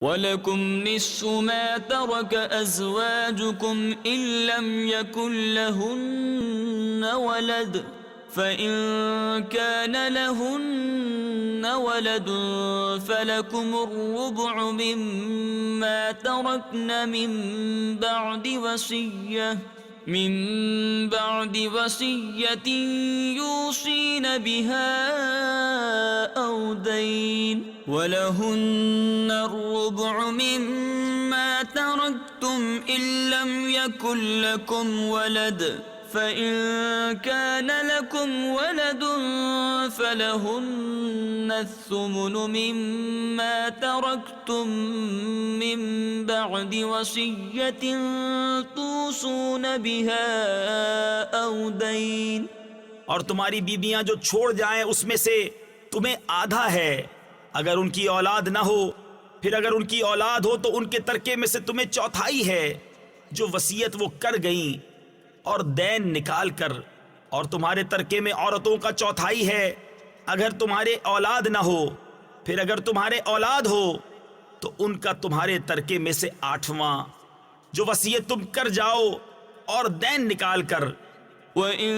वलकुम निस्फु मा तरक अज़वाजुकुम इल्लम यकुन लहुन्न वलद फ़इन कान लहुन्न वलदुन फ़लकुमुर रुबउ मिम्मा तरक्न मिन बअदि वसिय्यतिन यूसीन बिहा औ दैन वलहुन्न रुबउ मिम्मा तरक्तुम इल्लम यकुन लकुम वलद फ़इन कान लकुम वलदुन फ़लहुन्न अस्सुमुनु मिम्मा तरक्तुम मिन बअदि वसिय्यतिन तूसून बिहा औ दैन। और तुम्हारी बीबियां जो छोड़ जाएं उसमें से तुम्हें आधा है अगर उनकी औलाद ना हो, फिर अगर उनकी औलाद हो तो उनके तरके में से तुम्हें चौथाई है जो वसीयत वो कर गईं और दैन निकाल कर, और तुम्हारे तरके में औरतों का चौथाई है अगर तुम्हारे औलाद ना हो, फिर अगर तुम्हारे औलाद हो तो उनका तुम्हारे तरके में से आठवां जो वसीयत तुम कर जाओ और दैन निकाल कर। वइन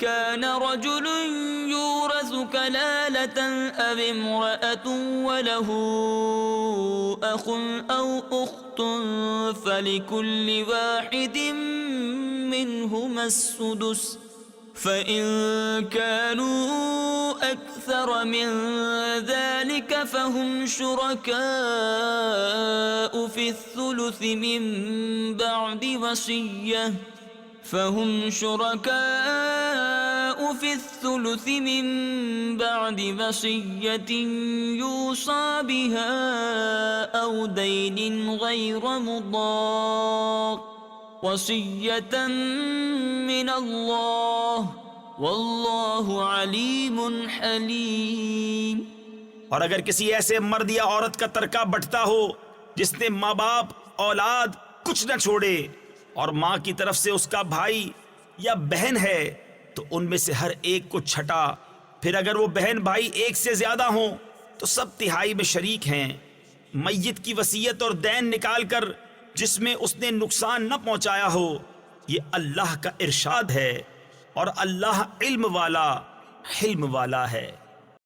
कान रजुलुन यूरसु कलालतन अव इम्रअतुन वलहु अखुन औ उख्तुन फलिकुल्लि वाहिदिन मिनहुमा अस्सुदुस फ़इन कानू अक्सर मिन ज़ालिक फ़हुम शुरकाअ फ़िस्सुलुस मिन बअदि वसिय्यह यूसा बिहा औ दैनिन गैर मुदार वसिय्यतन मिनल्लाह वल्लाहु अलीमुन हलीम। और अगर किसी ऐसे मर्द या औरत का तरका बंटता हो जिसने माँ बाप औलाद कुछ न छोड़े और माँ की तरफ से उसका भाई या बहन है तो उनमें से हर एक को छठा, फिर अगर वो बहन भाई एक से ज्यादा हों तो सब तिहाई में शरीक हैं। मय्यत की वसीयत और दैन निकाल कर जिसमें उसने नुकसान न पहुंचाया हो, ये अल्लाह का इरशाद है और अल्लाह इल्म वाला हिल्म वाला है।